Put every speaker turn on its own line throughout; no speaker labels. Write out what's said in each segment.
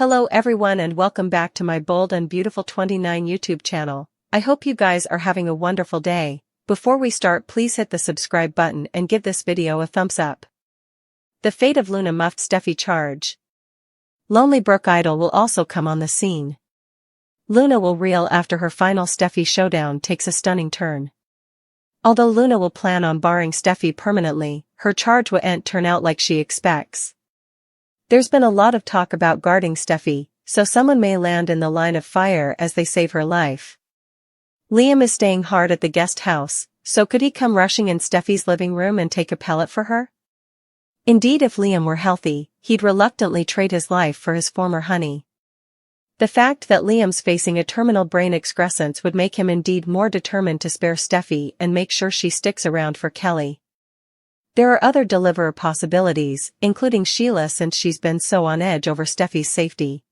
Hello everyone and welcome back to my Bold and Beautiful 29 YouTube channel. I hope you guys are having a wonderful day. Before we start, please hit the subscribe button and give this video a thumbs up. The fate of Luna muffed Steffy charge. Lonely Brooke idol will also come on the scene. Luna will reel after her final Steffy showdown takes a stunning turn. Although Luna will plan on barring Steffy permanently, her charge won't turn out like she expects. There's been a lot of talk about guarding Steffy, so someone may land in the line of fire as they save her life. Liam is staying hard at the guest house, so could he come rushing in Steffy's living room and take a pellet for her? Indeed, if Liam were healthy, he'd reluctantly trade his life for his former honey. The fact that Liam's facing a terminal brain excrescence would make him indeed more determined to spare Steffy and make sure she sticks around for Kelly. There are other deliverer possibilities, including Sheila, since she's been so on edge over Steffy's safety.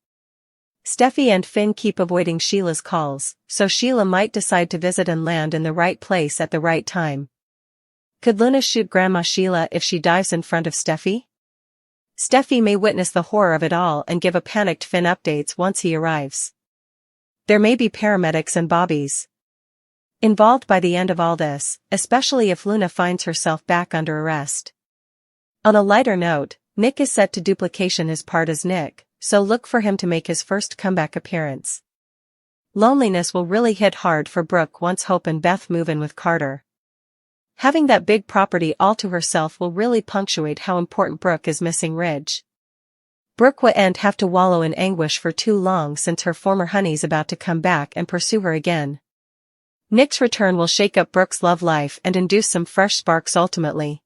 Steffy and Finn keep avoiding Sheila's calls, so Sheila might decide to visit and land in the right place at the right time. Could Luna shoot Grandma Sheila if she dives in front of Steffy? Steffy may witness the horror of it all and give a panicked Finn updates once he arrives. There may be paramedics and bobbies involved by the end of all this, especially if Luna finds herself back under arrest. On a lighter note, Nick is set to duplication his part as Nick, so look for him to make his first comeback appearance. Loneliness will really hit hard for Brooke once Hope and Beth move in with Carter. Having that big property all to herself will really punctuate how important Brooke is missing Ridge. Brooke won't have to wallow in anguish for too long since her former honey's about to come back and pursue her again. Nick's return will shake up Brooke's love life and induce some fresh sparks ultimately.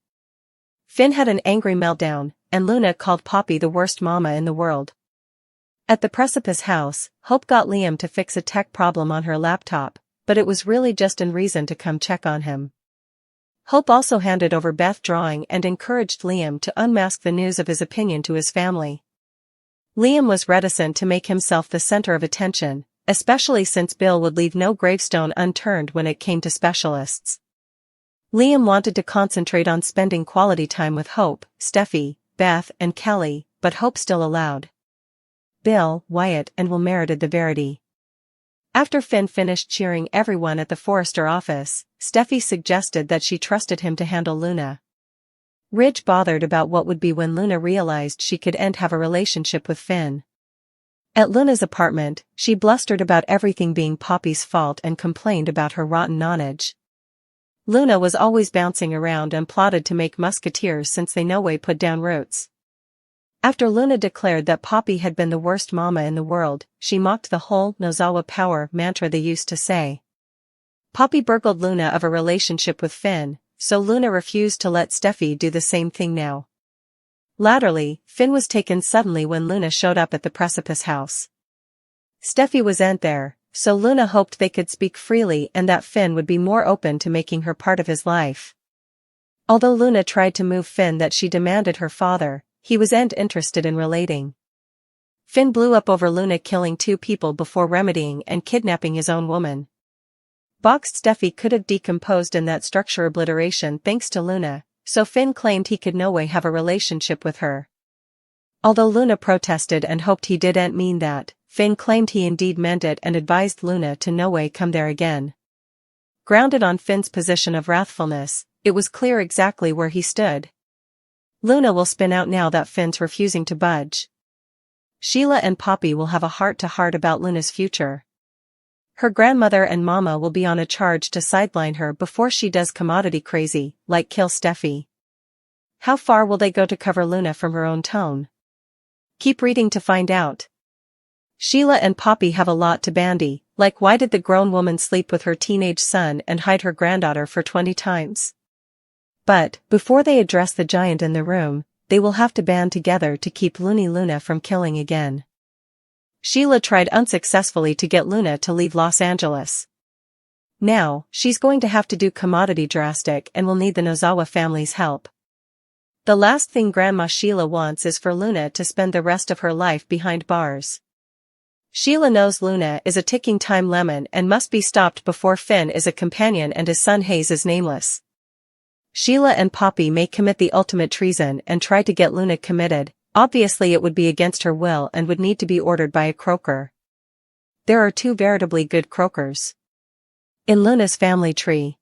Finn had an angry meltdown, and Luna called Poppy the worst mama in the world. At the Precipice house, Hope got Liam to fix a tech problem on her laptop, but it was really just in reason to come check on him. Hope also handed over Beth drawing and encouraged Liam to unmask the news of his opinion to his family. Liam was reticent to make himself the center of attention, especially since Bill would leave no gravestone unturned when it came to specialists. Liam wanted to concentrate on spending quality time with Hope, Steffy, Beth and Kelly, but Hope still allowed Bill, Wyatt and Will merited the verity. After Finn finished cheering everyone at the Forrester office, Steffy suggested that she trusted him to handle Luna. Ridge bothered about what would be when Luna realized she couldn't have a relationship with Finn. At Luna's apartment, she blustered about everything being Poppy's fault and complained about her rotten nonage. Luna was always bouncing around and plotted to make musketeers since they no way put down roots. After Luna declared that Poppy had been the worst mama in the world, she mocked the whole Nozawa power mantra they used to say. Poppy burgled Luna of a relationship with Finn, so Luna refused to let Steffy do the same thing now. Latterly, Finn was taken suddenly when Luna showed up at the Precipice house. Steffy wasn't there, so Luna hoped they could speak freely and that Finn would be more open to making her part of his life. Although Luna tried to move Finn that she demanded her father, he wasn't interested in relating. Finn blew up over Luna killing 2 people before remedying and kidnapping his own woman. Boxed Steffy could have decomposed in that structure obliteration thanks to Luna, so Finn claimed he could no way have a relationship with her. Although Luna protested and hoped he didn't mean that, Finn claimed he indeed meant it and advised Luna to no way come there again. Grounded on Finn's position of wrathfulness, it was clear exactly where he stood. Luna will spin out now that Finn's refusing to budge. Sheila and Poppy will have a heart-to-heart about Luna's future. Her grandmother and mama will be on a charge to sideline her before she does commodity crazy, like kill Steffy. How far will they go to cover Luna from her own tone? Keep reading to find out. Sheila and Poppy have a lot to bandy, like why did the grown woman sleep with her teenage son and hide her granddaughter for 20 times? But, before they address the giant in the room, they will have to band together to keep Loony Luna from killing again. Sheila tried unsuccessfully to get Luna to leave Los Angeles. Now, she's going to have to do commodity drastic and will need the Nozawa family's help. The last thing Grandma Sheila wants is for Luna to spend the rest of her life behind bars. Sheila knows Luna is a ticking time lemon and must be stopped before Finn is a companion and his son Hayes is nameless. Sheila and Poppy may commit the ultimate treason and try to get Luna committed, Obviously it would be against her will and would need to be ordered by a croaker. There are two veritably good croakers in Luna's family tree.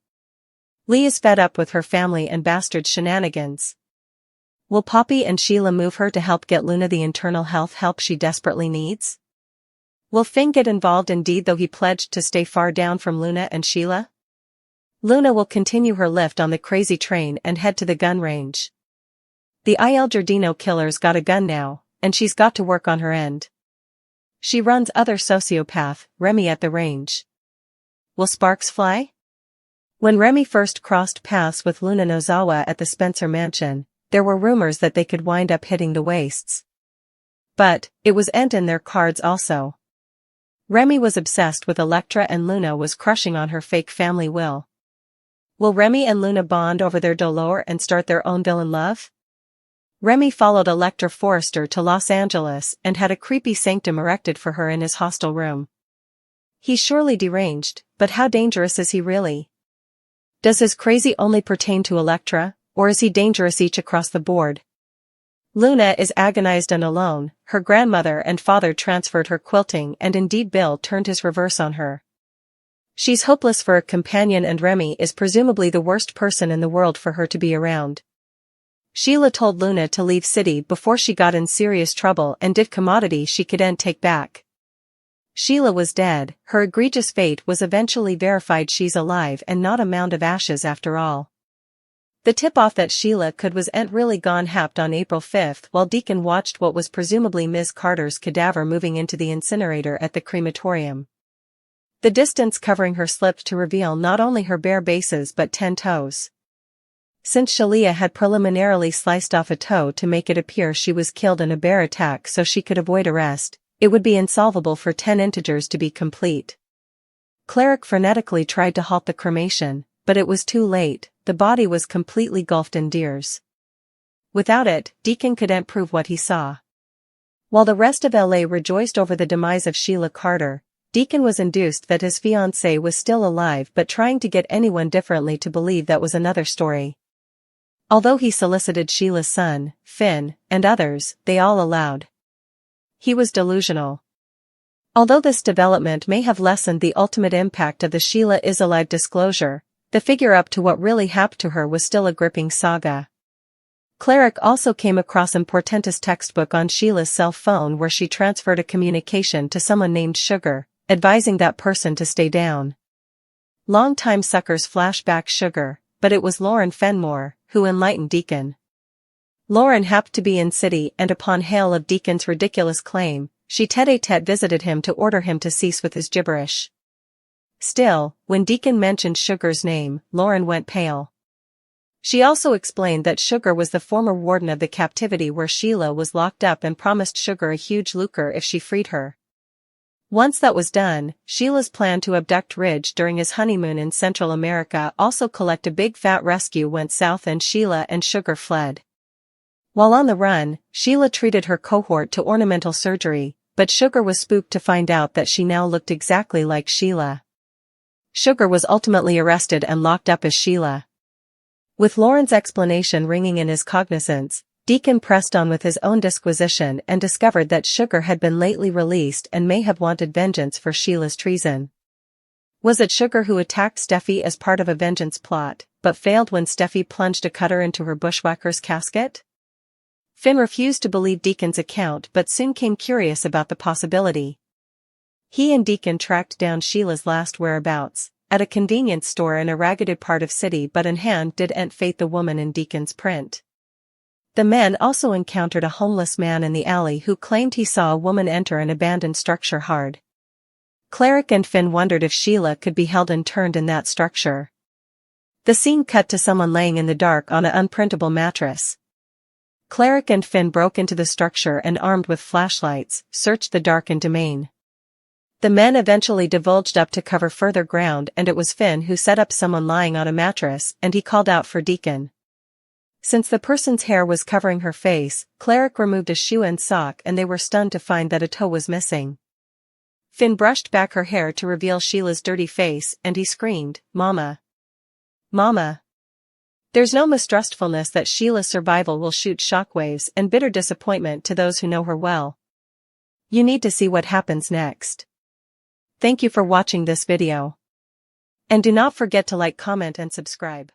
Lee is fed up with her family and bastard shenanigans. Will Poppy and Sheila move her to help get Luna the internal health help she desperately needs? Will Finn get involved indeed though he pledged to stay far down from Luna and Sheila? Luna will continue her lift on the crazy train and head to the gun range. The Il Giardino killer's got a gun now, and she's got to work on her end. She runs other sociopath, Remy at the range. Will sparks fly? When Remy first crossed paths with Luna Nozawa at the Spencer mansion, there were rumors that they could wind up hitting the waists. But, it was in their cards also. Remy was obsessed with Elektra and Luna was crushing on her fake family will. Will Remy and Luna bond over their dolor and start their own villain love? Remy followed Elektra Forrester to Los Angeles and had a creepy sanctum erected for her in his hostel room. He's surely deranged, but how dangerous is he really? Does his crazy only pertain to Elektra, or is he dangerous each across the board? Luna is agonized and alone, her grandmother and father transferred her quilting and indeed Bill turned his reverse on her. She's hopeless for a companion and Remy is presumably the worst person in the world for her to be around. Sheila told Luna to leave city before she got in serious trouble and did commodity she couldn't take back. Sheila was dead, her egregious fate was eventually verified she's alive and not a mound of ashes after all. The tip-off that Sheila wasn't really gone happened on April 5th while Deacon watched what was presumably Ms. Carter's cadaver moving into the incinerator at the crematorium. The distance covering her slipped to reveal not only her bare bases but 10 toes. Since Shalia had preliminarily sliced off a toe to make it appear she was killed in a bear attack so she could avoid arrest, it would be insolvable for 10 integers to be complete. Cleric frenetically tried to halt the cremation, but it was too late, the body was completely gulfed in tears. Without it, Deacon couldn't prove what he saw. While the rest of LA rejoiced over the demise of Sheila Carter, Deacon was induced that his fiancée was still alive but trying to get anyone differently to believe that was another story. Although he solicited Sheila's son, Finn, and others, they all allowed. He was delusional. Although this development may have lessened the ultimate impact of the Sheila is alive disclosure, the figure up to what really happened to her was still a gripping saga. Cleric also came across a portentous textbook on Sheila's cell phone where she transferred a communication to someone named Sugar, advising that person to stay down. Long-time suckers flash back Sugar, but it was Lauren Fenmore, who enlightened Deacon. Lauren happened to be in city and upon hail of Deacon's ridiculous claim, she tete-a-tete visited him to order him to cease with his gibberish. Still, when Deacon mentioned Sugar's name, Lauren went pale. She also explained that Sugar was the former warden of the captivity where Sheila was locked up and promised Sugar a huge lucre if she freed her. Once that was done, Sheila's plan to abduct Ridge during his honeymoon in Central America also collect a big fat rescue went south and Sheila and Sugar fled. While on the run, Sheila treated her cohort to ornamental surgery, but Sugar was spooked to find out that she now looked exactly like Sheila. Sugar was ultimately arrested and locked up as Sheila. With Lauren's explanation ringing in his cognizance, Deacon pressed on with his own disquisition and discovered that Sugar had been lately released and may have wanted vengeance for Sheila's treason. Was it Sugar who attacked Steffy as part of a vengeance plot, but failed when Steffy plunged a cutter into her bushwhacker's casket? Finn refused to believe Deacon's account but soon came curious about the possibility. He and Deacon tracked down Sheila's last whereabouts, at a convenience store in a ragged part of city but in hand didn't fate the woman in Deacon's print. The men also encountered a homeless man in the alley who claimed he saw a woman enter an abandoned structure hard. Cleric and Finn wondered if Sheila could be held interned in that structure. The scene cut to someone laying in the dark on an unprintable mattress. Cleric and Finn broke into the structure and armed with flashlights, searched the darkened domain. The men eventually divulged up to cover further ground and it was Finn who set up someone lying on a mattress and he called out for Deacon. Since the person's hair was covering her face, Cleric removed a shoe and sock and they were stunned to find that a toe was missing. Finn brushed back her hair to reveal Sheila's dirty face and he screamed, "Mama! Mama!" There's no mistrustfulness that Sheila's survival will shoot shockwaves and bitter disappointment to those who know her well. You need to see what happens next. Thank you for watching this video. And do not forget to like, comment and subscribe.